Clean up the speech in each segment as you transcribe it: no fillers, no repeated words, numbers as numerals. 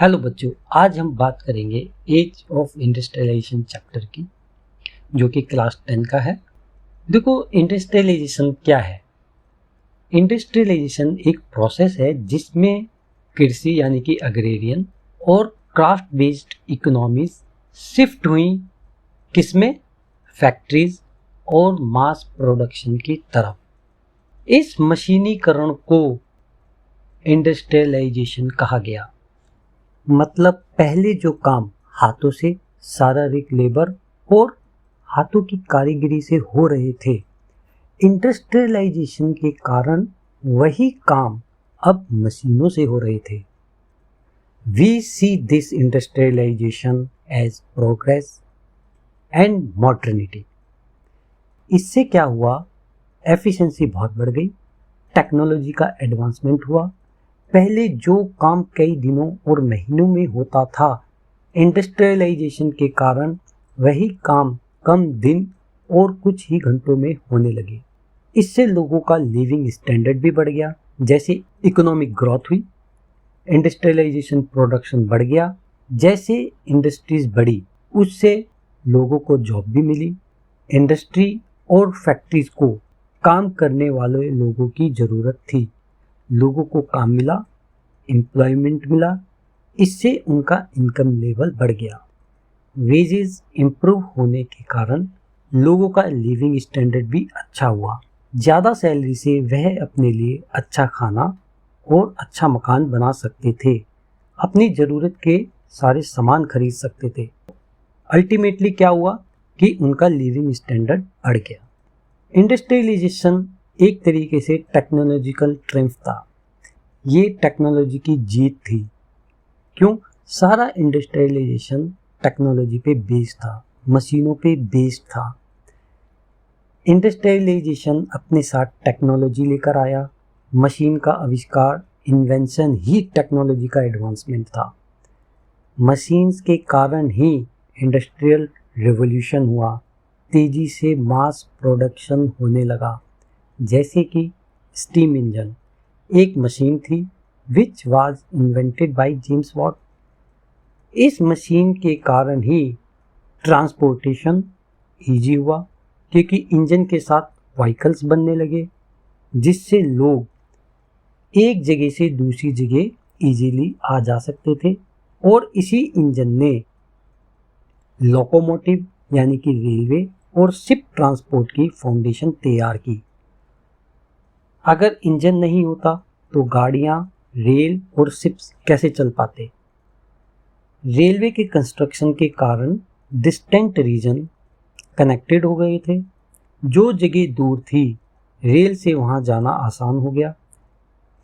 Hello बच्चों, आज हम बात करेंगे एज ऑफ इंडस्ट्रियलाइजेशन चैप्टर की, जो कि क्लास 10 का है। देखो, इंडस्ट्रियलाइजेशन क्या है? इंडस्ट्रियलाइजेशन एक प्रोसेस है जिसमें कृषि यानी कि अग्रेरियन और क्राफ्ट बेस्ड इकोनॉमीज शिफ्ट हुई किसमें? फैक्ट्रीज और मास प्रोडक्शन की तरफ। इस मशीनीकरण को इंडस्ट्रियलाइजेशन कहा गया। मतलब पहले जो काम हाथों से, शारीरिक लेबर और हाथों की कारीगरी से हो रहे थे, इंडस्ट्रियलाइजेशन के कारण वही काम अब मशीनों से हो रहे थे। We see this industrialization as progress and modernity. इससे क्या हुआ? एफिशिएंसी बहुत बढ़ गई, टेक्नोलॉजी का एडवांसमेंट हुआ। पहले जो काम कई दिनों और महीनों में होता था, इंडस्ट्रियलाइजेशन के कारण वही काम कम दिन और कुछ ही घंटों में होने लगे। इससे लोगों का लिविंग स्टैंडर्ड भी बढ़ गया। जैसे इकोनॉमिक ग्रोथ हुई, इंडस्ट्रियलाइजेशन प्रोडक्शन बढ़ गया। जैसे इंडस्ट्रीज बढ़ी, उससे लोगों को जॉब भी मिली। इंडस्ट्री और फैक्ट्रीज को काम करने वाले लोगों की ज़रूरत थी। लोगों को काम मिला, एम्प्लॉयमेंट मिला, इससे उनका इनकम लेवल बढ़ गया। वेजेस इम्प्रूव होने के कारण लोगों का लिविंग स्टैंडर्ड भी अच्छा हुआ। ज़्यादा सैलरी से वह अपने लिए अच्छा खाना और अच्छा मकान बना सकते थे, अपनी ज़रूरत के सारे सामान खरीद सकते थे। अल्टीमेटली क्या हुआ कि उनका लिविंग स्टैंडर्ड बढ़ गया। इंडस्ट्रियलाइजेशन एक तरीके से टेक्नोलॉजिकल ट्रिम्फ था। ये टेक्नोलॉजी की जीत थी। क्यों? सारा इंडस्ट्रियलाइजेशन टेक्नोलॉजी पे बेस्ड था, मशीनों पे बेस्ड था। इंडस्ट्रियलाइजेशन अपने साथ टेक्नोलॉजी लेकर आया। मशीन का आविष्कार, इन्वेंशन ही टेक्नोलॉजी का एडवांसमेंट था। मशीन्स के कारण ही इंडस्ट्रियल रिवॉल्यूशन हुआ। तेजी से मास प्रोडक्शन होने लगा। जैसे कि स्टीम इंजन एक मशीन थी which was invented by James Watt. इस मशीन के कारण ही ट्रांसपोर्टेशन ईजी हुआ, क्योंकि इंजन के साथ व्हीकल्स बनने लगे, जिससे लोग एक जगह से दूसरी जगह इजीली आ जा सकते थे। और इसी इंजन ने लोकोमोटिव यानी कि रेलवे और शिप ट्रांसपोर्ट की फाउंडेशन तैयार की। अगर इंजन नहीं होता तो गाड़ियां, रेल और शिप्स कैसे चल पाते? रेलवे के कंस्ट्रक्शन के कारण डिस्टेंट रीजन कनेक्टेड हो गए थे। जो जगह दूर थी, रेल से वहां जाना आसान हो गया।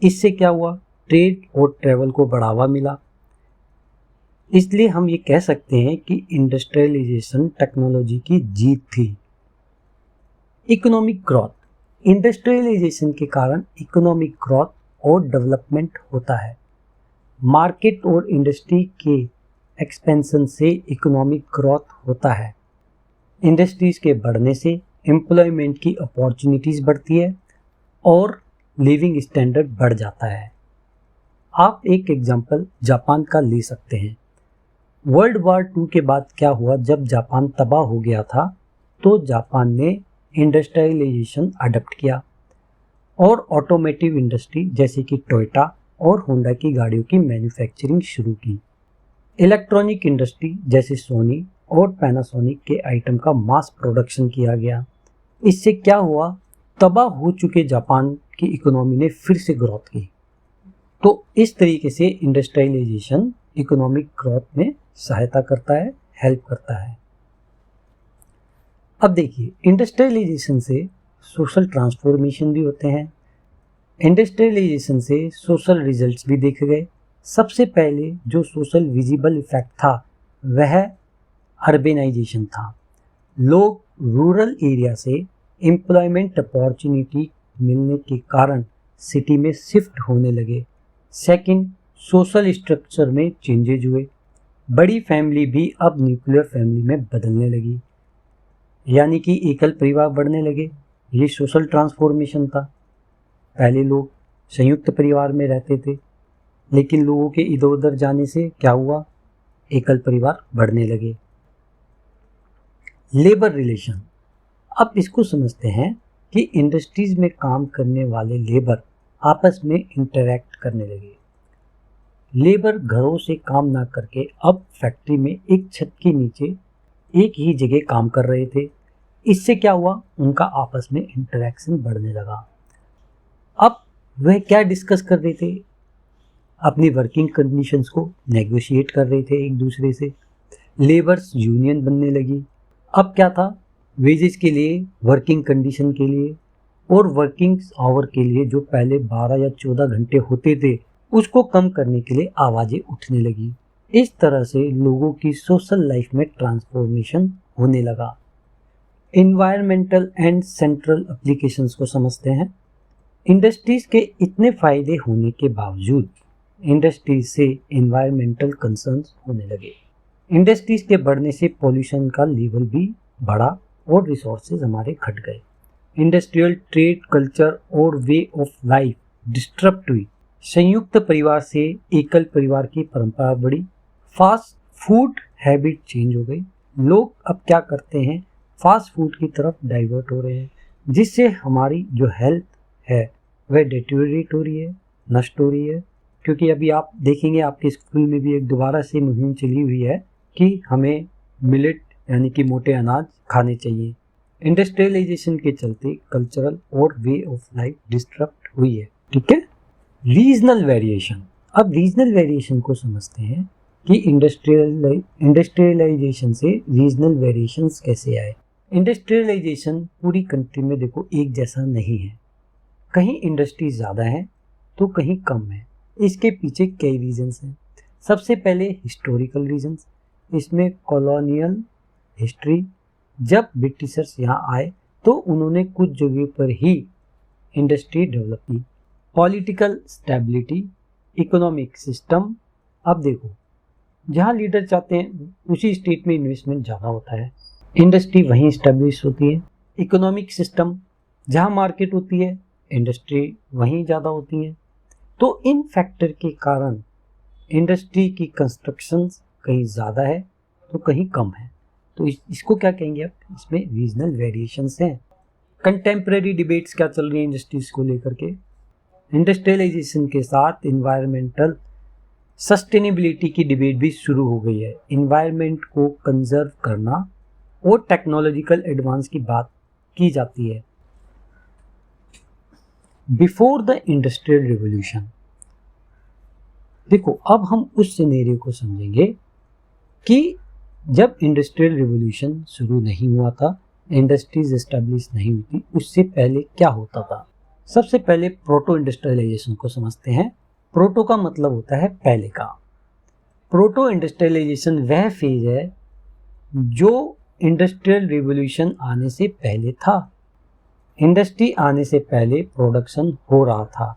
इससे क्या हुआ? ट्रेड और ट्रेवल को बढ़ावा मिला। इसलिए हम ये कह सकते हैं कि इंडस्ट्रियलाइजेशन टेक्नोलॉजी की जीत थी। इकोनॉमिक ग्रोथ, इंडस्ट्रियलाइजेशन के कारण इकोनॉमिक ग्रोथ और डेवलपमेंट होता है। मार्केट और इंडस्ट्री के एक्सपेंशन से इकोनॉमिक ग्रोथ होता है। इंडस्ट्रीज के बढ़ने से एम्प्लॉयमेंट की अपॉर्चुनिटीज़ बढ़ती है और लिविंग स्टैंडर्ड बढ़ जाता है। आप एक एग्जांपल जापान का ले सकते हैं। वर्ल्ड वॉर 2 के बाद क्या हुआ? जब जापान तबाह हो गया था, तो जापान ने इंडस्ट्रियलाइजेशन अडॉप्ट किया और ऑटोमेटिव इंडस्ट्री जैसे कि टोयोटा और होंडा की गाड़ियों की मैन्युफैक्चरिंग शुरू की। इलेक्ट्रॉनिक इंडस्ट्री जैसे सोनी और पैनासोनिक के आइटम का मास प्रोडक्शन किया गया। इससे क्या हुआ? तबाह हो चुके जापान की इकोनॉमी ने फिर से ग्रोथ की। तो इस तरीके से इंडस्ट्रियलाइजेशन इकोनॉमिक ग्रोथ में सहायता करता है, हेल्प करता है। अब देखिए, इंडस्ट्रियलाइजेशन से सोशल ट्रांसफॉर्मेशन भी होते हैं। इंडस्ट्रियलाइजेशन से सोशल रिजल्ट्स भी देखे गए। सबसे पहले जो सोशल विजिबल इफेक्ट था वह अर्बेनाइजेशन था। लोग रूरल एरिया से एम्प्लॉयमेंट अपॉर्चुनिटी मिलने के कारण सिटी में शिफ्ट होने लगे। सेकंड, सोशल स्ट्रक्चर में चेंजेज हुए। बड़ी फैमिली भी अब न्यूक्लियर फैमिली में बदलने लगी, यानी कि एकल परिवार बढ़ने लगे। ये सोशल ट्रांसफॉर्मेशन था। पहले लोग संयुक्त परिवार में रहते थे, लेकिन लोगों के इधर उधर जाने से क्या हुआ, एकल परिवार बढ़ने लगे। लेबर रिलेशन, अब इसको समझते हैं कि इंडस्ट्रीज में काम करने वाले लेबर आपस में इंटरैक्ट करने लगे। लेबर घरों से काम ना करके अब फैक्ट्री में एक छत के नीचे एक ही जगह काम कर रहे थे। इससे क्या हुआ, उनका आपस में इंटरैक्शन बढ़ने लगा। अब वह क्या डिस्कस कर रहे थे, अपनी वर्किंग कंडीशंस को नेगोशिएट कर रहे थे एक दूसरे से। लेबर्स यूनियन बनने लगी। अब क्या था, वेजेस के लिए, वर्किंग कंडीशन के लिए और वर्किंग आवर के लिए जो पहले 12 या 14 घंटे होते थे उसको कम करने के लिए आवाज़ें उठने लगी। इस तरह से लोगों की सोशल लाइफ में ट्रांसफॉर्मेशन होने लगा। इन्वायरमेंटल एंड सेंट्रल एप्लीकेशंस को समझते हैं। इंडस्ट्रीज के इतने फायदे होने के बावजूद इंडस्ट्रीज से इन्वायरमेंटल कंसर्न्स होने लगे। इंडस्ट्रीज के बढ़ने से पॉल्यूशन का लेवल भी बढ़ा और रिसोर्सेज हमारे घट गए। इंडस्ट्रियल ट्रेड कल्चर और वे ऑफ लाइफ डिस्टर्ब हुई। संयुक्त परिवार से एकल परिवार की परंपरा बढ़ी। फास्ट फूड हैबिट चेंज हो गई। लोग अब क्या करते हैं, फास्ट फूड की तरफ डाइवर्ट हो रहे हैं, जिससे हमारी जो हेल्थ है वह डिटेरियोरेट हो रही है, नष्ट हो रही है। क्योंकि अभी आप देखेंगे आपके स्कूल में भी एक दोबारा से मुहिम चली हुई है कि हमें मिलेट यानी कि मोटे अनाज खाने चाहिए। इंडस्ट्रियलाइजेशन के चलते कल्चरल और वे ऑफ लाइफ डिस्टर्ब हुई है। ठीक है। रीजनल वेरिएशन, अब रीजनल वेरिएशन को समझते हैं कि इंडस्ट्रियलाइजेशन से रीजनल वेरिएशंस कैसे आए। इंडस्ट्रियलाइजेशन पूरी कंट्री में देखो एक जैसा नहीं है, कहीं इंडस्ट्री ज़्यादा है तो कहीं कम है। इसके पीछे कई रीजंस हैं। सबसे पहले हिस्टोरिकल रीजंस, इसमें कॉलोनियल हिस्ट्री, जब ब्रिटिशर्स यहाँ आए तो उन्होंने कुछ जगह पर ही इंडस्ट्री डेवलप की। पॉलिटिकल स्टेबिलिटी, इकोनॉमिक सिस्टम, अब देखो जहाँ लीडर चाहते हैं उसी स्टेट में इन्वेस्टमेंट ज़्यादा होता है, इंडस्ट्री वहीं स्टेब्लिश होती है। इकोनॉमिक सिस्टम, जहाँ मार्केट होती है इंडस्ट्री वहीं ज़्यादा होती है। तो इन फैक्टर के कारण इंडस्ट्री की कंस्ट्रक्शंस कहीं ज़्यादा है तो कहीं कम है। तो इसको क्या कहेंगे आप, इसमें रीजनल वेरिएशंस हैं। कंटेम्प्रेरी डिबेट्स क्या चल रही है इंडस्ट्रीज को लेकर के। इंडस्ट्रियलाइजेशन के साथ इन्वायरमेंटल सस्टेनेबिलिटी की डिबेट भी शुरू हो गई है। इन्वायरमेंट को कंजर्व करना और टेक्नोलॉजिकल एडवांस की बात की जाती है। बिफोर द इंडस्ट्रियल रिवॉल्यूशन, देखो अब हम उस सिनेरियो को समझेंगे कि जब इंडस्ट्रियल रिवॉल्यूशन शुरू नहीं हुआ था, इंडस्ट्रीज एस्टेब्लिश नहीं हुई थी, उससे पहले क्या होता था। सबसे पहले प्रोटो इंडस्ट्रियलाइजेशन को समझते हैं। प्रोटो का मतलब होता है पहले का। प्रोटो इंडस्ट्रियलाइजेशन वह फेज है जो इंडस्ट्रियल रिवॉल्यूशन आने से पहले था। इंडस्ट्री आने से पहले प्रोडक्शन हो रहा था,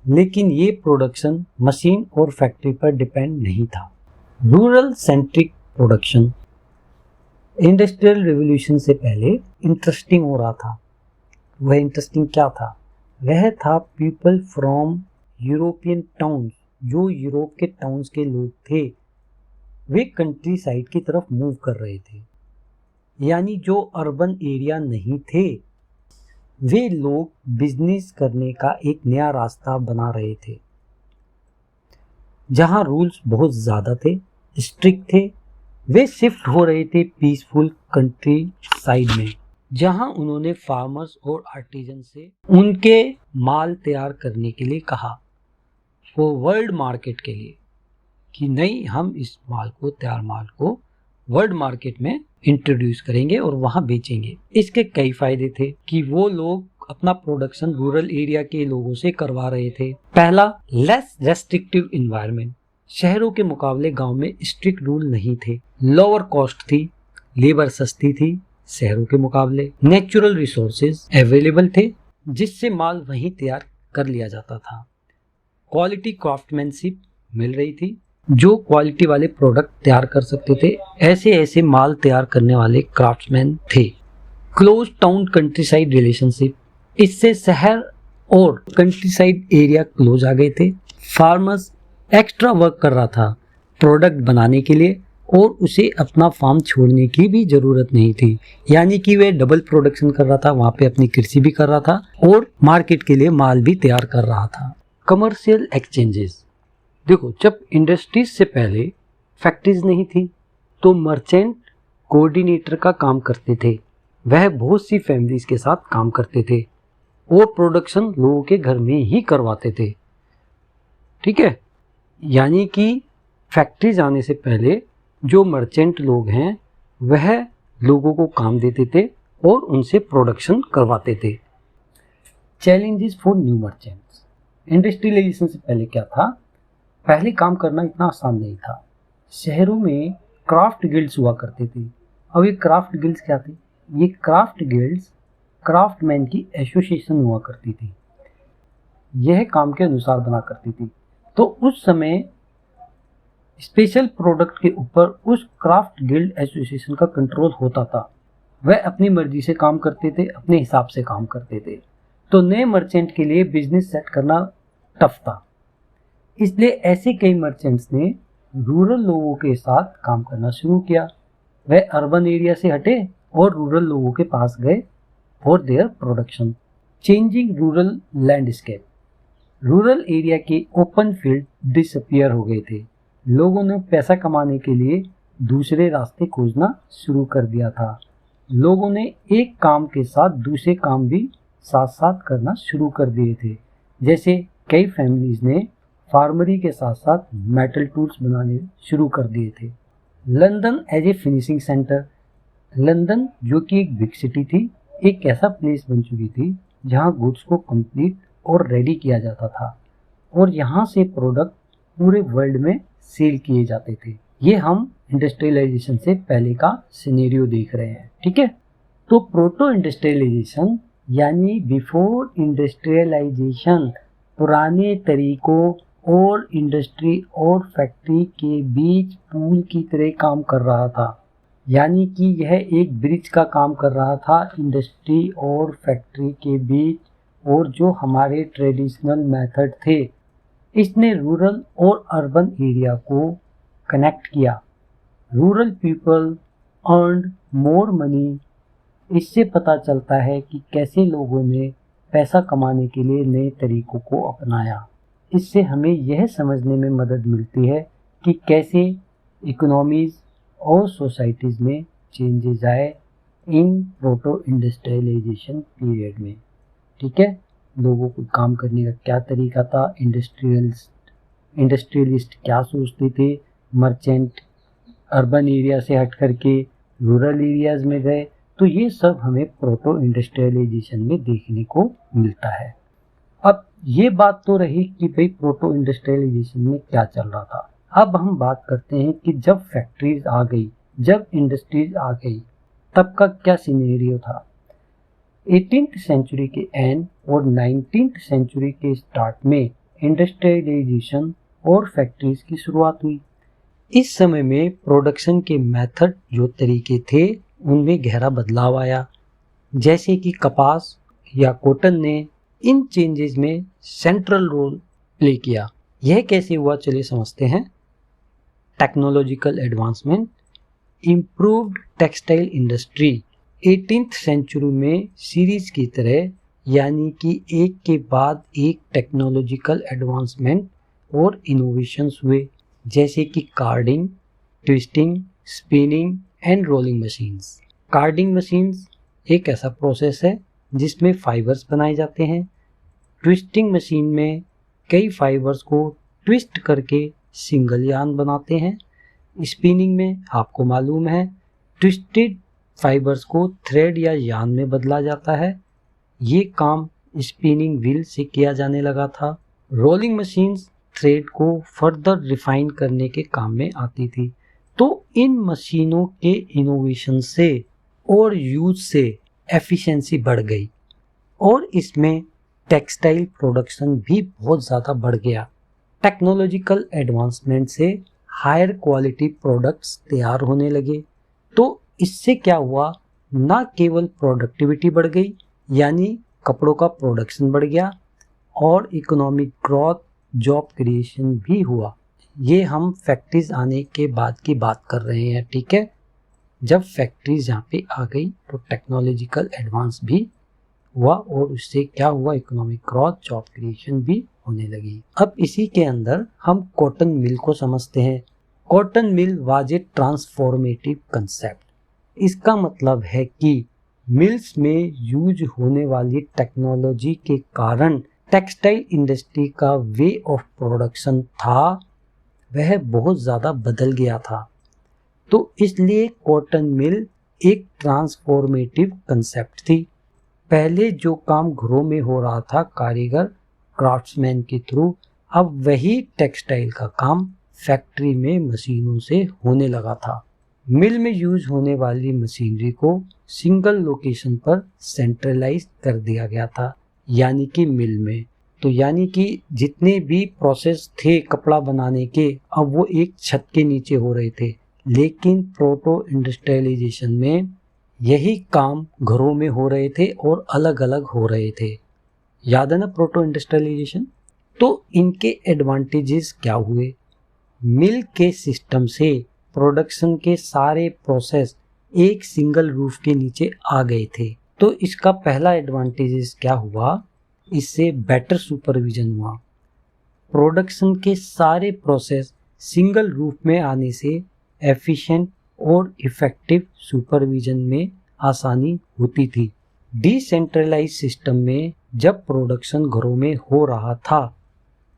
लेकिन ये प्रोडक्शन मशीन और फैक्ट्री पर डिपेंड नहीं था। Rural centric production industrial revolution से पहले इंटरेस्टिंग हो रहा था। वह इंटरेस्टिंग क्या था, वह था पीपल फ्रॉम यूरोपियन टाउन्स, जो यूरोप के टाउन्स के लोग थे वे कंट्री साइड की तरफ मूव कर रहे थे। यानी जो अर्बन एरिया नहीं थे वे लोग बिजनेस करने का एक नया रास्ता बना रहे थे। जहां रूल्स बहुत ज़्यादा थे, स्ट्रिक्ट थे, वे शिफ्ट हो रहे थे पीसफुल कंट्री साइड में, जहां उन्होंने फार्मर्स और आर्टिजन से उनके माल तैयार करने के लिए कहा, वो वर्ल्ड मार्केट के लिए, कि नहीं हम इस माल को, तैयार माल को वर्ल्ड मार्केट में इंट्रोड्यूस करेंगे और वहां बेचेंगे। इसके कई फायदे थे कि वो लोग अपना प्रोडक्शन रूरल एरिया के लोगों से करवा रहे थे। पहला, लेस रेस्ट्रिक्टिव इन्वायरमेंट, शहरों के मुकाबले गांव में स्ट्रिक्ट रूल नहीं थे। लोअर कॉस्ट थी, लेबर सस्ती थी शहरों के मुकाबले। नेचुरल रिसोर्सेज अवेलेबल थे जिससे माल वहीं तैयार कर लिया जाता था। क्वालिटी क्राफ्टमैनशिप मिल रही थी, जो क्वालिटी वाले प्रोडक्ट तैयार कर सकते थे, ऐसे माल तैयार करने वाले क्राफ्ट्समैन थे। Close town country side relationship, इससे शहर और कंट्री साइड एरिया क्लोज आ गए थे। फार्मर्स एक्स्ट्रा वर्क कर रहा था प्रोडक्ट बनाने के लिए और उसे अपना फार्म छोड़ने की भी ज़रूरत नहीं थी। यानी कि वे डबल प्रोडक्शन कर रहा था, वहाँ पे अपनी कृषि भी कर रहा था और मार्केट के लिए माल भी तैयार कर रहा था। कमर्शियल एक्सचेंजेस, देखो जब इंडस्ट्रीज से पहले फैक्ट्रीज नहीं थी तो मर्चेंट कोऑर्डिनेटर का काम करते थे। वह बहुत सी फैमिलीज के साथ काम करते थे और प्रोडक्शन लोगों के घर में ही करवाते थे। ठीक है, यानी कि फैक्ट्रीज आने से पहले जो मर्चेंट लोग हैं वह लोगों को काम देते थे और उनसे प्रोडक्शन करवाते थे। Challenges for new merchants, industrialization से पहले क्या था, पहले काम करना इतना आसान नहीं था। शहरों में क्राफ्ट गिल्ड्स हुआ करते थे। अब ये क्राफ्ट गिल्ड्स क्या थे, ये क्राफ्ट गिल्ड्स क्राफ्टमैन की एसोसिएशन हुआ करती थी। यह काम के अनुसार बना करती थी। तो उस समय स्पेशल प्रोडक्ट के ऊपर उस क्राफ्ट गिल्ड एसोसिएशन का कंट्रोल होता था। वह अपनी मर्जी से काम करते थे, अपने हिसाब से काम करते थे। तो नए मर्चेंट के लिए बिजनेस सेट करना टफ था। इसलिए ऐसे कई मर्चेंट्स ने रूरल लोगों के साथ काम करना शुरू किया। वह अर्बन एरिया से हटे और रूरल लोगों के पास गए for their production. Changing rural landscape, rural area के ओपन फील्ड डिसअपियर हो गए थे। लोगों ने पैसा कमाने के लिए दूसरे रास्ते खोजना शुरू कर दिया था। लोगों ने एक काम के साथ दूसरे काम भी साथ साथ करना शुरू कर दिए थे। जैसे कई फैमिलीज ने फार्मरी के साथ साथ मेटल टूल्स बनाने शुरू कर दिए थे। London as a finishing centre, London जो कि एक बिग सिटी थी, एक ऐसा प्लेस बन चुकी थी जहां गुड्स को कंप्लीट और रेडी किया जाता था और यहाँ से प्रोडक्ट पूरे वर्ल्ड में सेल किए जाते थे। ये हम इंडस्ट्रियलाइजेशन से पहले का सिनेरियो देख रहे हैं। ठीक है, तो प्रोटो इंडस्ट्रियलाइजेशन यानी बिफोर इंडस्ट्रियलाइजेशन पुराने तरीकों और इंडस्ट्री और फैक्ट्री के बीच पुल की तरह काम कर रहा था। यानी कि यह एक ब्रिज का काम कर रहा था इंडस्ट्री और फैक्ट्री के बीच। और जो हमारे ट्रेडिशनल मेथड थे, इसने रूरल और अर्बन एरिया को कनेक्ट किया। Rural people earned more money. इससे पता चलता है कि कैसे लोगों ने पैसा कमाने के लिए नए तरीकों को अपनाया। इससे हमें यह समझने में मदद मिलती है कि कैसे इकोनॉमीज और सोसाइटीज़ में चेंजेस आए इन प्रोटो इंडस्ट्रियलाइजेशन पीरियड में। ठीक है, लोगों को काम करने का क्या तरीका था, इंडस्ट्रियलिस्ट क्या सोचते थे, मर्चेंट अर्बन एरिया से हट करके रूरल एरियाज में गए, तो ये सब हमें प्रोटो इंडस्ट्रियलाइजेशन में देखने को मिलता है। अब ये बात तो रही कि भाई प्रोटो इंडस्ट्रियलाइजेशन में क्या चल रहा था। अब हम बात करते हैं कि जब फैक्ट्रीज आ गई, जब इंडस्ट्रीज आ गई, तब का क्या सिनेरियो था। 18th सेंचुरी के एंड और 19th सेंचुरी के स्टार्ट में इंडस्ट्रियलाइजेशन और फैक्ट्रीज की शुरुआत हुई। इस समय में प्रोडक्शन के मेथड जो तरीके थे उनमें गहरा बदलाव आया। जैसे कि कपास या कॉटन ने इन चेंजेस में सेंट्रल रोल प्ले किया। यह कैसे हुआ, चलिए समझते हैं। Technological advancement, improved textile industry 18th century में सीरीज की तरह, यानी कि एक के बाद एक टेक्नोलॉजिकल एडवांसमेंट और इनोवेशंस हुए। जैसे कि carding, twisting, spinning and rolling machines. Carding machines एक ऐसा प्रोसेस है जिसमें फाइबर्स बनाए जाते हैं। ट्विस्टिंग मशीन में कई फाइबर्स को ट्विस्ट करके सिंगल यार्न बनाते हैं। स्पिनिंग में आपको मालूम है ट्विस्टेड फाइबर्स को थ्रेड या यार्न में बदला जाता है। ये काम स्पिनिंग व्हील से किया जाने लगा था। रोलिंग मशीन्स थ्रेड को फर्दर रिफाइन करने के काम में आती थी। तो इन मशीनों के इनोवेशन से और यूज से एफिशिएंसी बढ़ गई और इसमें टेक्सटाइल प्रोडक्शन भी बहुत ज़्यादा बढ़ गया। टेक्नोलॉजिकल एडवांसमेंट से हायर क्वालिटी प्रोडक्ट्स तैयार होने लगे। तो इससे क्या हुआ, ना केवल प्रोडक्टिविटी बढ़ गई यानी कपड़ों का प्रोडक्शन बढ़ गया और इकोनॉमिक ग्रोथ जॉब क्रिएशन भी हुआ। ये हम फैक्ट्रीज आने के बाद की बात कर रहे हैं, ठीक है। जब फैक्ट्रीज यहाँ पे आ गई तो टेक्नोलॉजिकल एडवांस भी हुआ और उससे क्या हुआ, इकोनॉमिक ग्रोथ, जॉब क्रिएशन भी होने लगी। अब इसी के अंदर हम कॉटन मिल को समझते हैं। Cotton mill was a transformative concept. इसका मतलब है कि मिल्स में यूज होने वाली टेक्नोलॉजी के कारण टेक्सटाइल इंडस्ट्री का वे ऑफ प्रोडक्शन था वह बहुत ज़्यादा बदल गया था। तो इसलिए कॉटन मिल एक ट्रांसफॉर्मेटिव कंसेप्ट थी। पहले जो काम घरों में हो रहा था कारीगर क्राफ्ट्समैन के थ्रू, अब वही टेक्सटाइल का काम फैक्ट्री में मशीनों से होने लगा था। मिल में यूज होने वाली मशीनरी को सिंगल लोकेशन पर सेंट्रलाइज कर दिया गया था, यानी कि मिल में। तो यानी कि जितने भी प्रोसेस थे कपड़ा बनाने के, अब वो एक छत के नीचे हो रहे थे। लेकिन प्रोटो इंडस्ट्रियलाइजेशन में यही काम घरों में हो रहे थे और अलग अलग हो रहे थे। याद है ना प्रोटो इंडस्ट्रियलाइजेशन? तो इनके एडवांटेजेस क्या हुए? मिल के सिस्टम से प्रोडक्शन के सारे प्रोसेस एक सिंगल रूफ के नीचे आ गए थे। तो इसका पहला एडवांटेजेस क्या हुआ? इससे बेटर सुपरविजन हुआ। प्रोडक्शन के सारे प्रोसेस सिंगल रूफ में आने से एफिशिएंट और इफेक्टिव सुपरविजन में आसानी होती थी। डिसेंट्रलाइज सिस्टम में जब प्रोडक्शन घरों में हो रहा था,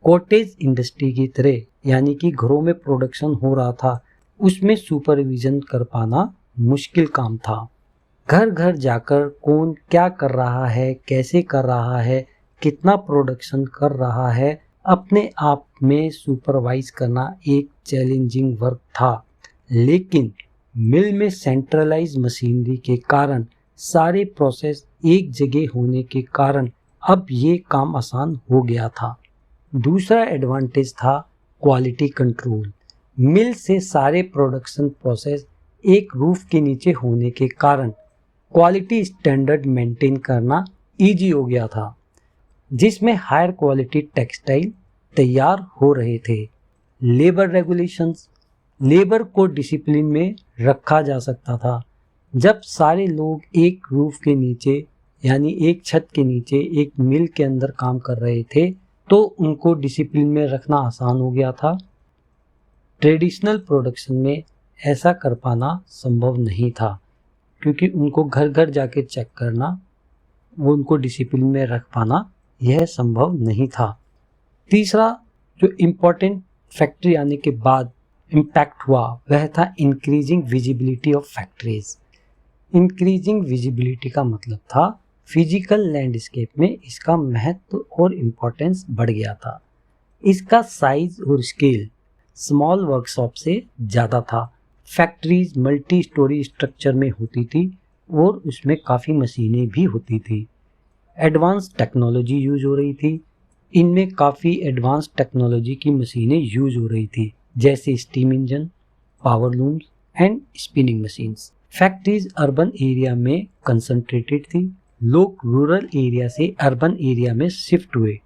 कॉटेज इंडस्ट्री की तरह, यानी कि घरों में प्रोडक्शन हो रहा था, उसमें सुपरविजन कर पाना मुश्किल काम था। घर घर जाकर कौन क्या कर रहा है, कैसे कर रहा है, कितना प्रोडक्शन कर रहा है, अपने आप में सुपरवाइज करना एक चैलेंजिंग वर्क था। लेकिन मिल में सेंट्रलाइज मशीनरी के कारण, सारे प्रोसेस एक जगह होने के कारण अब ये काम आसान हो गया था। दूसरा एडवांटेज था क्वालिटी कंट्रोल। मिल से सारे प्रोडक्शन प्रोसेस एक रूफ के नीचे होने के कारण क्वालिटी स्टैंडर्ड मेंटेन करना इजी हो गया था, जिसमें हायर क्वालिटी टेक्सटाइल तैयार हो रहे थे। लेबर रेगुलेशंस, लेबर को डिसिप्लिन में रखा जा सकता था। जब सारे लोग एक रूफ के नीचे, यानी एक छत के नीचे एक मिल के अंदर काम कर रहे थे, तो उनको डिसिप्लिन में रखना आसान हो गया था। ट्रेडिशनल प्रोडक्शन में ऐसा कर पाना संभव नहीं था, क्योंकि उनको घर घर जाके चेक करना, वो उनको डिसिप्लिन में रख पाना यह संभव नहीं था। तीसरा जो इम्पोर्टेंट फैक्ट्री आने के बाद इम्पैक्ट हुआ वह था increasing visibility of factories. Increasing visibility का मतलब था फिजिकल लैंडस्केप में इसका महत्व और इम्पोर्टेंस बढ़ गया था। इसका साइज और स्केल स्मॉल वर्कशॉप से ज़्यादा था। फैक्ट्रीज मल्टी स्टोरी स्ट्रक्चर में होती थी और उसमें काफ़ी मशीनें भी होती थी। एडवांस टेक्नोलॉजी यूज हो रही थी। इनमें काफ़ी एडवांस टेक्नोलॉजी की मशीनें यूज हो रही थी, जैसे steam engine, power looms and spinning machines. Factories urban area में कंसंट्रेटेड थी। लोग रूरल एरिया से अर्बन एरिया में शिफ्ट हुए।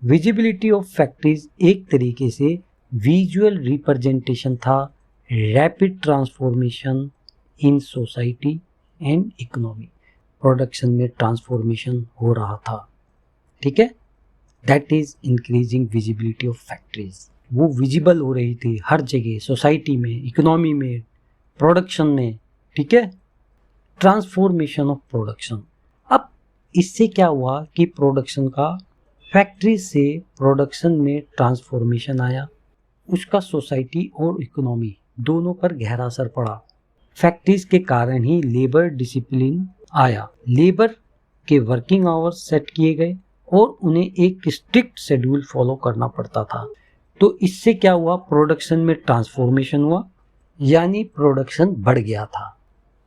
विजिबिलिटी ऑफ फैक्ट्रीज एक तरीके से विजुअल रिप्रेजेंटेशन था rapid transformation in society and economy. Production में ट्रांसफॉर्मेशन हो रहा था, ठीक है। That is increasing visibility of factories. वो विजिबल हो रही थी हर जगह, सोसाइटी में, इकोनॉमी में, प्रोडक्शन में, ठीक है। Transformation of production. अब इससे क्या हुआ कि प्रोडक्शन का, फैक्ट्री से प्रोडक्शन में ट्रांसफॉर्मेशन आया, उसका सोसाइटी और इकोनॉमी दोनों पर गहरा असर पड़ा। फैक्ट्रीज के कारण ही लेबर डिसिप्लिन आया। लेबर के वर्किंग आवर्स सेट किए गए और उन्हें एक स्ट्रिक्ट शेड्यूल फॉलो करना पड़ता था। तो इससे क्या हुआ, प्रोडक्शन में ट्रांसफॉर्मेशन हुआ, यानी प्रोडक्शन बढ़ गया था।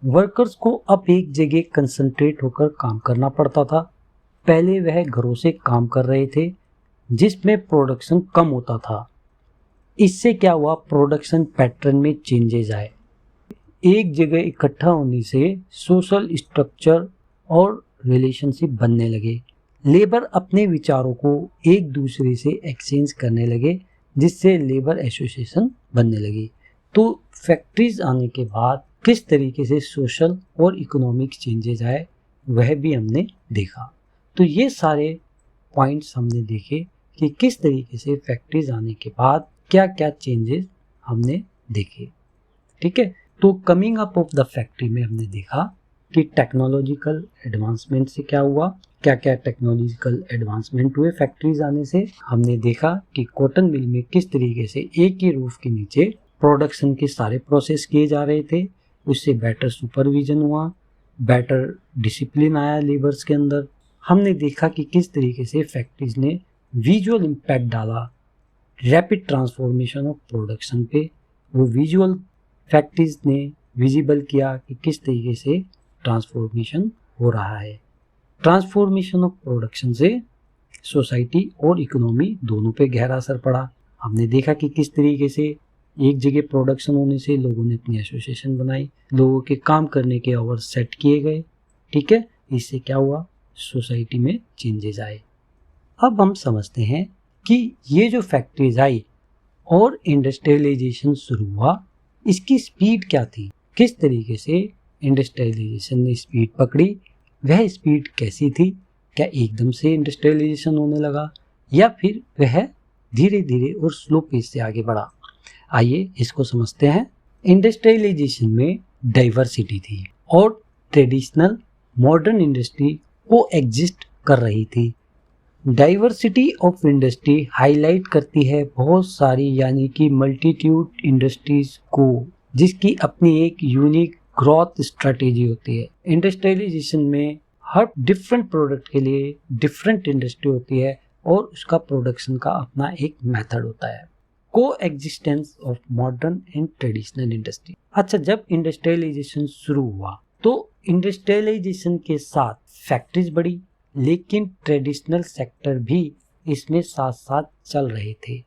वर्कर्स को अब एक जगह कंसंट्रेट होकर काम करना पड़ता था। पहले वह घरों से काम कर रहे थे, जिसमें प्रोडक्शन कम होता था। इससे क्या हुआ, प्रोडक्शन पैटर्न में चेंजेस आए। एक जगह इकट्ठा होने से सोशल स्ट्रक्चर और रिलेशनशिप बनने लगे। लेबर अपने विचारों को एक दूसरे से एक्सचेंज करने लगे, जिससे लेबर एसोसिएशन बनने लगी। तो फैक्ट्रीज आने के बाद किस तरीके से सोशल और इकोनॉमिक चेंजेस आए वह भी हमने देखा। तो ये सारे पॉइंट्स हमने देखे कि किस तरीके से फैक्ट्रीज आने के बाद क्या क्या चेंजेस हमने देखे। ठीक है, तो coming up of the factory में हमने देखा कि टेक्नोलॉजिकल एडवांसमेंट से क्या हुआ, क्या क्या टेक्नोलॉजिकल एडवांसमेंट हुए फैक्ट्रीज आने से। हमने देखा कि कॉटन मिल में किस तरीके से एक ही रूफ के नीचे प्रोडक्शन के सारे प्रोसेस किए जा रहे थे, उससे बेटर सुपरविजन हुआ, बेटर डिसिप्लिन आया लेबर्स के अंदर। हमने देखा कि किस तरीके से फैक्ट्रीज ने विजुअल इम्पैक्ट डाला रैपिड ट्रांसफॉर्मेशन ऑफ प्रोडक्शन पे। वो विजुअल फैक्ट्रीज ने विजिबल किया कि किस तरीके से ट्रांसफॉर्मेशन हो रहा है। ट्रांसफॉर्मेशन ऑफ प्रोडक्शन से सोसाइटी और इकोनॉमी दोनों पे गहरा असर पड़ा। हमने देखा कि किस तरीके से एक जगह प्रोडक्शन होने से लोगों ने अपनी एसोसिएशन बनाई, लोगों के काम करने के आवर्स सेट किए गए। ठीक है, इससे क्या हुआ, सोसाइटी में चेंजेस आए। अब हम समझते हैं कि ये जो फैक्ट्रीज आई और इंडस्ट्रियलाइजेशन शुरू हुआ, इसकी स्पीड क्या थी, किस तरीके से इंडस्ट्रियलाइजेशन ने स्पीड पकड़ी, वह स्पीड कैसी थी, क्या एकदम से इंडस्ट्रियलाइजेशन होने लगा या फिर वह धीरे धीरे और स्लो पेस से आगे बढ़ा। आइए इसको समझते हैं। इंडस्ट्रियलाइजेशन में डाइवर्सिटी थी और ट्रेडिशनल मॉडर्न इंडस्ट्री को एग्जिस्ट कर रही थी। डाइवर्सिटी ऑफ इंडस्ट्री हाईलाइट करती है बहुत सारी यानी कि मल्टीट्यूड इंडस्ट्रीज को, जिसकी अपनी एक यूनिक ग्रोथ स्ट्रेटेजी होती है। इंडस्ट्रियलाइजेशन में हर डिफरेंट प्रोडक्ट के लिए डिफरेंट इंडस्ट्री होती है और उसका प्रोडक्शन का अपना एक मेथड होता है। को existence of modern and traditional industry. अच्छा, जब इंडस्ट्रियलाइजेशन शुरू हुआ तो इंडस्ट्रियलाइजेशन के साथ फैक्ट्रीज बढ़ी, लेकिन ट्रेडिशनल सेक्टर भी इसमें साथ साथ चल रहे थे।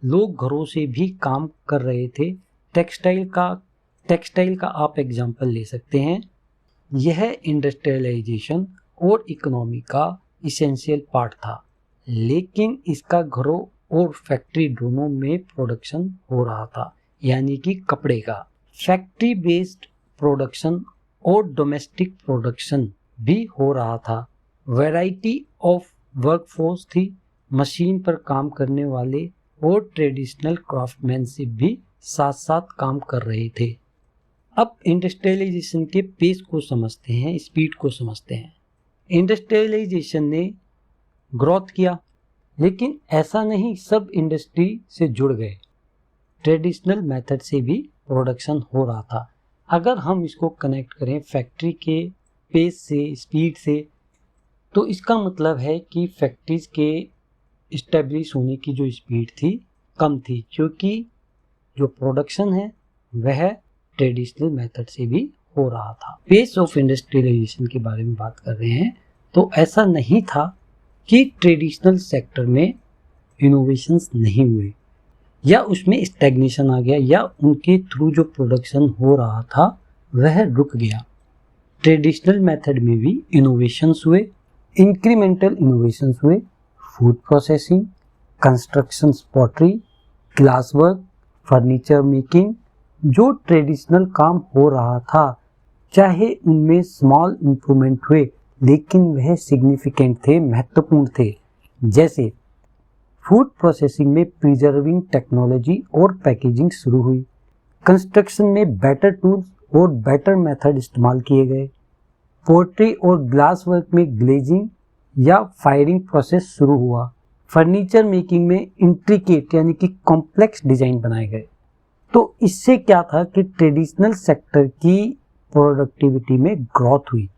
लोग घरों से भी काम कर रहे थे। टेक्सटाइल का आप एग्जांपल ले सकते हैं। यह इंडस्ट्रियलाइजेशन और इकोनॉमी का इसेंशियल पार्ट था, लेकिन इसका घरों और फैक्ट्री दोनों में प्रोडक्शन हो रहा था, यानी कि कपड़े का। फैक्ट्री बेस्ड प्रोडक्शन और डोमेस्टिक प्रोडक्शन भी हो रहा था। वैरायटी ऑफ वर्कफोर्स थी, मशीन पर काम करने वाले और ट्रेडिशनल क्राफ्टमैनशिप भी साथ साथ काम कर रहे थे। अब इंडस्ट्रियलाइजेशन के पेस को समझते हैं, स्पीड को समझते हैं। इंडस्ट्रियलाइजेशन ने ग्रोथ किया, लेकिन ऐसा नहीं सब इंडस्ट्री से जुड़ गए। ट्रेडिशनल मेथड से भी प्रोडक्शन हो रहा था। अगर हम इसको कनेक्ट करें फैक्ट्री के पेस से, स्पीड से, तो इसका मतलब है कि फैक्ट्रीज के इस्टेब्लिश होने की जो स्पीड थी कम थी, क्योंकि जो प्रोडक्शन है वह ट्रेडिशनल मेथड से भी हो रहा था। पेस ऑफ इंडस्ट्रियलाइजेशन के बारे में बात कर रहे हैं, तो ऐसा नहीं था कि ट्रेडिशनल सेक्टर में इनोवेशंस नहीं हुए या उसमें स्टैग्नेशन आ गया या उनके थ्रू जो प्रोडक्शन हो रहा था वह रुक गया। ट्रेडिशनल मेथड में भी इनोवेशंस हुए, इंक्रीमेंटल इनोवेशंस हुए। Food processing, construction, pottery, glass work, furniture making, जो ट्रेडिशनल काम हो रहा था, चाहे उनमें स्मॉल इम्प्रूवमेंट हुए, लेकिन वह सिग्निफिकेंट थे, महत्वपूर्ण थे। जैसे फूड प्रोसेसिंग में प्रिजर्विंग टेक्नोलॉजी और पैकेजिंग शुरू हुई। कंस्ट्रक्शन में बेटर टूल्स और बेटर मेथड इस्तेमाल किए गए। पोर्ट्री और ग्लास वर्क में ग्लेजिंग या फायरिंग प्रोसेस शुरू हुआ। फर्नीचर मेकिंग में इंट्रिकेट यानी कि कॉम्प्लेक्स डिजाइन बनाए गए। तो इससे क्या था कि ट्रेडिशनल सेक्टर की प्रोडक्टिविटी में ग्रोथ हुई।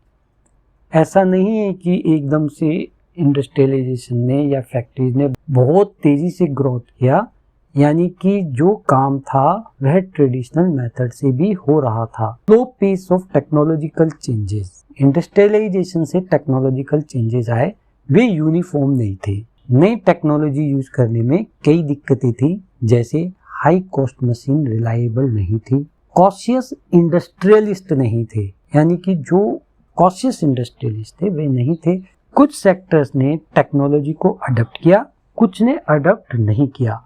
ऐसा नहीं है कि एकदम से इंडस्ट्रियलाइजेशन ने या फैक्ट्रीज ने बहुत तेजी से ग्रोथ किया, यानी कि जो काम था वह ट्रेडिशनल मेथड से भी हो रहा था। Slow pace of technological changes. Industrialization से टेक्नोलॉजिकल चेंजेस आए, वे यूनिफॉर्म नहीं थे। नई टेक्नोलॉजी यूज करने में कई दिक्कतें थी, जैसे हाई कॉस्ट मशीन रिलायबल नहीं थी, कॉशियस इंडस्ट्रियलिस्ट नहीं थे, यानी कि जो कॉशियस इंडस्ट्रियलिस्ट थे वे नहीं थे, कुछ सेक्टर्स ने टेक्नोलॉजी को अडॉप्ट किया, कुछ ने अडॉप्ट नहीं किया।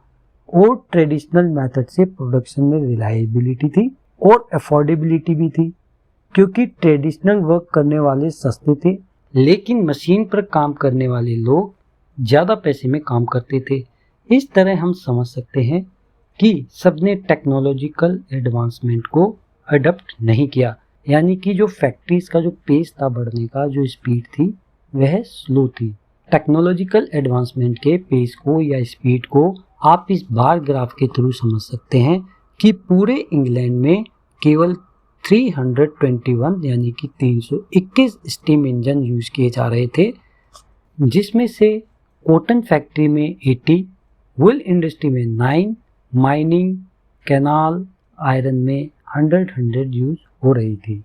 और ट्रेडिशनल मेथड से प्रोडक्शन में रिलायबिलिटी थी और अफोर्डेबिलिटी भी थी, क्योंकि ट्रेडिशनल वर्क करने वाले सस्ते थे, लेकिन मशीन पर काम करने वाले लोग ज़्यादा पैसे में काम करते थे। इस तरह हम समझ सकते हैं कि सबने टेक्नोलॉजिकल एडवांसमेंट को अडॉप्ट नहीं किया, यानी कि जो फैक्ट्रीज का जो पेस था बढ़ने का, जो स्पीड थी, वह स्लो थी। टेक्नोलॉजिकल एडवांसमेंट के पेस को या स्पीड को आप इस बार ग्राफ के थ्रू समझ सकते हैं कि पूरे इंग्लैंड में केवल 321 यानी कि 321 स्टीम इंजन यूज किए जा रहे थे, जिसमें से कॉटन फैक्ट्री में 80, वुल इंडस्ट्री में 9, माइनिंग, कैनाल, आयरन में 100 यूज हो रही थी।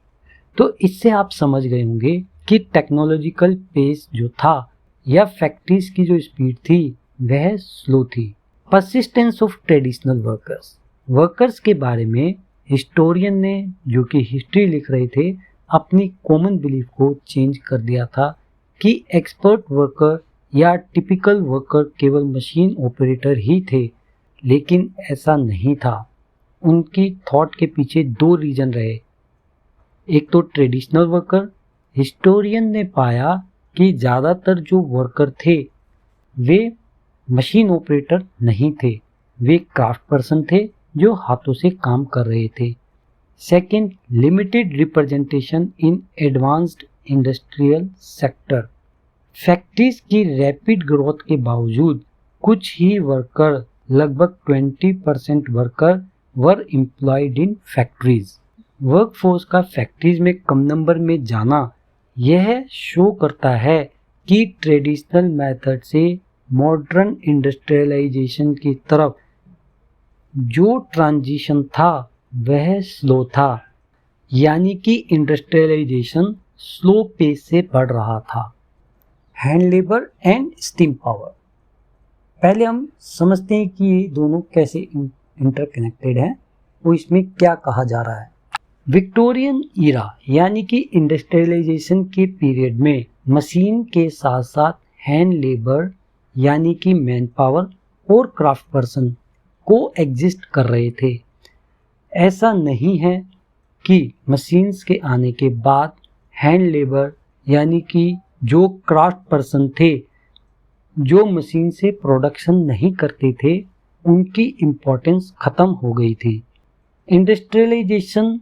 तो इससे आप समझ गए होंगे कि टेक्नोलॉजिकल पेस जो था या फैक्ट्रीज की जो स्पीड थी वह स्लो थी। परसिस्टेंस ऑफ ट्रेडिशनल वर्कर्स के बारे में हिस्टोरियन ने, जो कि हिस्ट्री लिख रहे थे, अपनी कॉमन बिलीफ को चेंज कर दिया था कि एक्सपर्ट वर्कर या टिपिकल वर्कर केवल मशीन ऑपरेटर ही थे, लेकिन ऐसा नहीं था। उनकी थॉट के पीछे दो रीजन रहे। एक तो ट्रेडिशनल वर्कर, हिस्टोरियन ने पाया कि ज़्यादातर जो वर्कर थे वे मशीन ऑपरेटर नहीं थे, वे क्राफ्ट पर्सन थे जो हाथों से काम कर रहे थे। Second, limited representation in advanced industrial sector. Factories की रैपिड ग्रोथ के बावजूद कुछ ही वर्कर, लगभग 20% worker were employed in factories. Workforce का फैक्ट्रीज में कम नंबर में जाना यह शो करता है कि ट्रेडिशनल मेथड से मॉडर्न इंडस्ट्रियलाइजेशन की तरफ जो ट्रांजिशन था वह स्लो था, यानी कि इंडस्ट्रियलाइजेशन स्लो पेस से बढ़ रहा था। Hand labour and steam power. पहले हम समझते हैं कि ये दोनों कैसे इंटरकनेक्टेड हैं, वो इसमें क्या कहा जा रहा है। विक्टोरियन ईरा यानी कि इंडस्ट्रियलाइजेशन के पीरियड में मशीन के साथ साथ हैंड लेबर यानी कि मैन पावर और क्राफ्ट पर्सन को एग्जिस्ट कर रहे थे। ऐसा नहीं है कि मशीन्स के आने के बाद हैंड लेबर यानी कि जो क्राफ्ट पर्सन थे, जो मशीन से प्रोडक्शन नहीं करते थे, उनकी इम्पोर्टेंस ख़त्म हो गई थी। इंडस्ट्रियलाइजेशन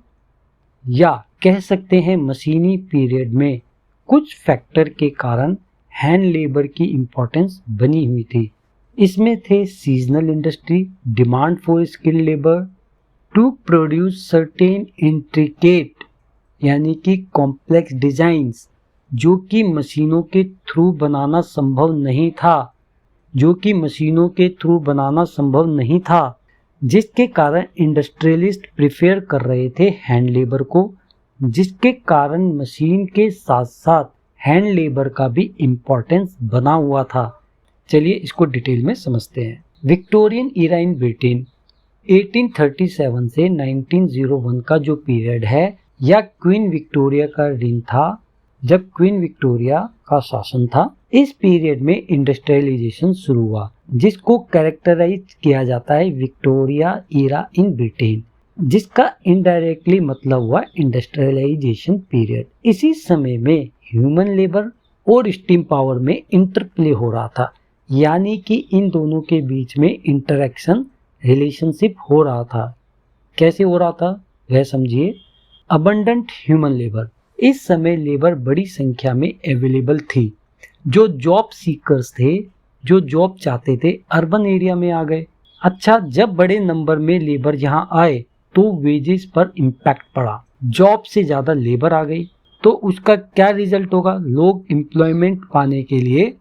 या कह सकते हैं मशीनी पीरियड में कुछ फैक्टर के कारण हैंड लेबर की इम्पोर्टेंस बनी हुई थी। इसमें थे seasonal industry, demand for skilled labour to produce certain intricate यानी कि कॉम्प्लेक्स डिजाइन्स, जो कि मशीनों के थ्रू बनाना संभव नहीं था, जिसके कारण इंडस्ट्रियलिस्ट प्रिफेयर कर रहे थे हैंड लेबर को, जिसके कारण मशीन के साथ साथ हैंड लेबर का भी इम्पोर्टेंस बना हुआ था। चलिए इसको डिटेल में समझते हैं। विक्टोरियन ईरा इन ब्रिटेन 1837 से 1901 का जो पीरियड है या क्वीन विक्टोरिया का रेन था, जब क्वीन विक्टोरिया का शासन था, इस पीरियड में इंडस्ट्रियलाइजेशन शुरू हुआ, जिसको कैरेक्टराइज किया जाता है विक्टोरिया ईरा इन ब्रिटेन, जिसका इनडायरेक्टली मतलब हुआ इंडस्ट्रियलाइजेशन पीरियड। इसी समय में ह्यूमन लेबर और स्टीम पावर में इंटरप्ले हो रहा था, यानी कि इन दोनों के बीच में इंटरेक्शन रिलेशनशिप हो रहा था। कैसे हो रहा था वह समझिए। अबंडेंट ह्यूमन लेबर, इस समय लेबर बड़ी संख्या में अवेलेबल थी। जो जॉब सीकर्स थे, जो जॉब चाहते थे, अर्बन एरिया में आ गए। अच्छा, जब बड़े नंबर में लेबर यहाँ आए तो वेजेस पर इम्पैक्ट पड़ा, जॉब से ज़्यादा लेबर आ गई, तो उसका क्या रिजल्ट होगा? लोग एम्प्लॉयमेंट पाने के लिए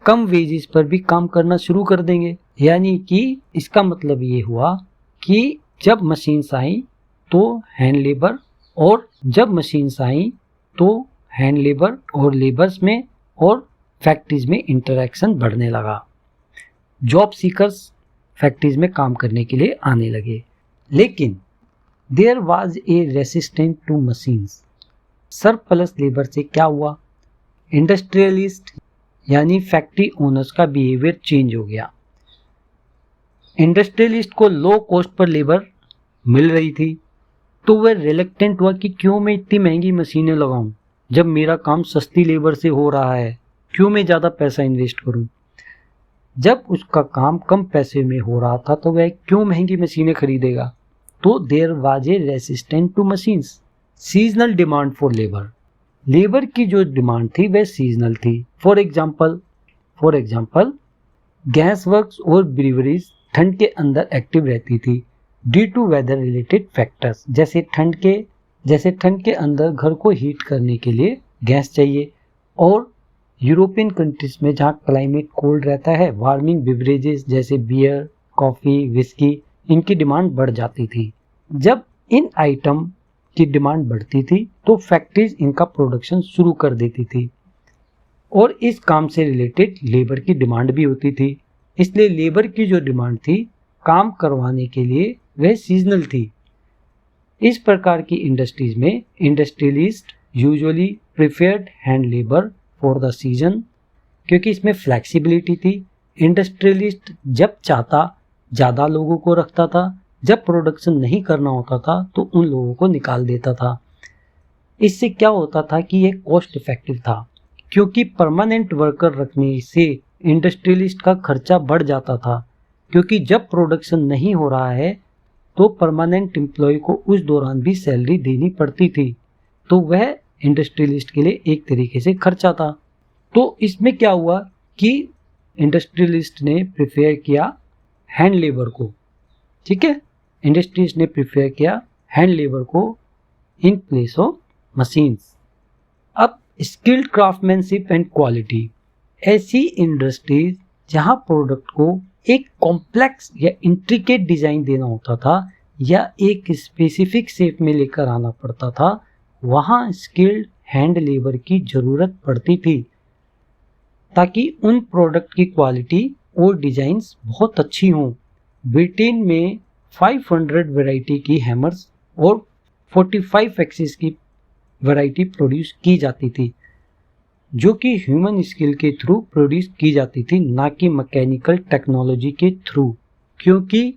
कम वेजेस पर भी काम करना शुरू कर देंगे। यानी कि इसका मतलब ये हुआ कि जब मशीन्स आई तो हैंड लेबर, और जब मशीन्स आई तो हैंड लेबर और लेबर्स में और फैक्ट्रीज में इंटरेक्शन बढ़ने लगा। जॉब सीकर्स फैक्ट्रीज में काम करने के लिए आने लगे, लेकिन there was a resistant to machines. Surplus labour से क्या हुआ इंडस्ट्रियलिस्ट यानी फैक्ट्री ओनर्स का बिहेवियर चेंज हो गया। इंडस्ट्रियलिस्ट को लो कॉस्ट पर लेबर मिल रही थी, तो वह रिलेक्टेंट हुआ कि क्यों मैं इतनी महंगी मशीनें लगाऊं जब मेरा काम सस्ती लेबर से हो रहा है, क्यों मैं ज़्यादा पैसा इन्वेस्ट करूं। जब उसका काम कम पैसे में हो रहा था तो वह क्यों महंगी मशीनें खरीदेगा। तो there was a resistant to machines. Seasonal demand for labour, labour की जो डिमांड थी वह सीजनल थी। फॉर एग्जाम्पल गैस वर्क्स और ब्रीवरीज ठंड के अंदर एक्टिव रहती थी due to weather related factors. जैसे ठंड के अंदर घर को हीट करने के लिए गैस चाहिए, और यूरोपियन कंट्रीज में जहाँ क्लाइमेट कोल्ड रहता है, वार्मिंग बिवरेजेस जैसे बियर, कॉफ़ी, विस्की, इनकी डिमांड बढ़ जाती थी। जब इन आइटम की डिमांड बढ़ती थी तो फैक्ट्रीज इनका प्रोडक्शन शुरू कर देती थी, और इस काम से रिलेटेड लेबर की डिमांड भी होती थी। इसलिए लेबर की जो डिमांड थी काम करवाने के लिए वह सीजनल थी। इस प्रकार की इंडस्ट्रीज में industrialist usually preferred hand labour for the season, क्योंकि इसमें फ्लेक्सिबिलिटी थी। इंडस्ट्रियलिस्ट जब चाहता ज़्यादा लोगों को रखता था, जब प्रोडक्शन नहीं करना होता था तो उन लोगों को निकाल देता था। इससे क्या होता था कि यह कॉस्ट इफेक्टिव था, क्योंकि परमानेंट वर्कर रखने से इंडस्ट्रियलिस्ट का खर्चा बढ़ जाता था, क्योंकि जब प्रोडक्शन नहीं हो रहा है तो परमानेंट एम्प्लॉय को उस दौरान भी सैलरी देनी पड़ती थी, तो वह इंडस्ट्रियलिस्ट के लिए एक तरीके से खर्चा था। तो इसमें क्या हुआ कि इंडस्ट्रियलिस्ट ने प्रिफेयर किया हैंड लेबर को, ठीक है, इंडस्ट्रीज ने प्रिफेयर किया हैंड लेबर को इन प्लेस ऑफ मशीन्स। अब स्किल्ड क्राफ्टमैनशिप एंड क्वालिटी, ऐसी इंडस्ट्रीज जहां प्रोडक्ट को एक कॉम्प्लेक्स या इंट्रिकेट डिजाइन देना होता था या एक स्पेसिफिक शेप में लेकर आना पड़ता था, वहां स्किल्ड हैंड लेबर की जरूरत पड़ती थी, ताकि उन प्रोडक्ट की क्वालिटी और डिजाइन्स बहुत अच्छी हों। ब्रिटेन में 500 वैरायटी की हैमर्स और 45 एक्सिस की वैरायटी प्रोड्यूस की जाती थी, जो कि ह्यूमन स्किल के थ्रू प्रोड्यूस की जाती थी, ना कि मैकेनिकल टेक्नोलॉजी के थ्रू, क्योंकि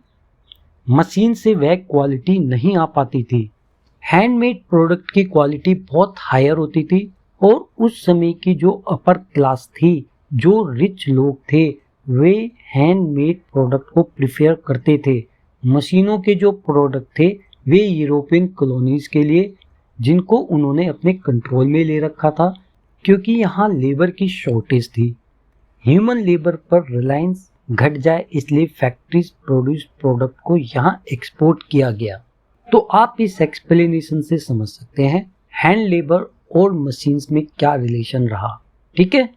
मशीन से वह क्वालिटी नहीं आ पाती थी। हैंडमेड प्रोडक्ट की क्वालिटी बहुत हायर होती थी, और उस समय की जो अपर क्लास थी, जो रिच लोग थे, वे हैंडमेड प्रोडक्ट को प्रिफेयर करते थे। मशीनों के जो प्रोडक्ट थे वे यूरोपियन कॉलोनीज के लिए, जिनको उन्होंने अपने कंट्रोल में ले रखा था, क्योंकि यहाँ लेबर की शॉर्टेज थी। ह्यूमन लेबर पर रिलायंस घट जाए, इसलिए फैक्ट्रीज प्रोड्यूस प्रोडक्ट को यहाँ एक्सपोर्ट किया गया। तो आप इस एक्सप्लेनेशन से समझ सकते हैं हैंड लेबर और मशीन्स में क्या रिलेशन रहा, ठीक है।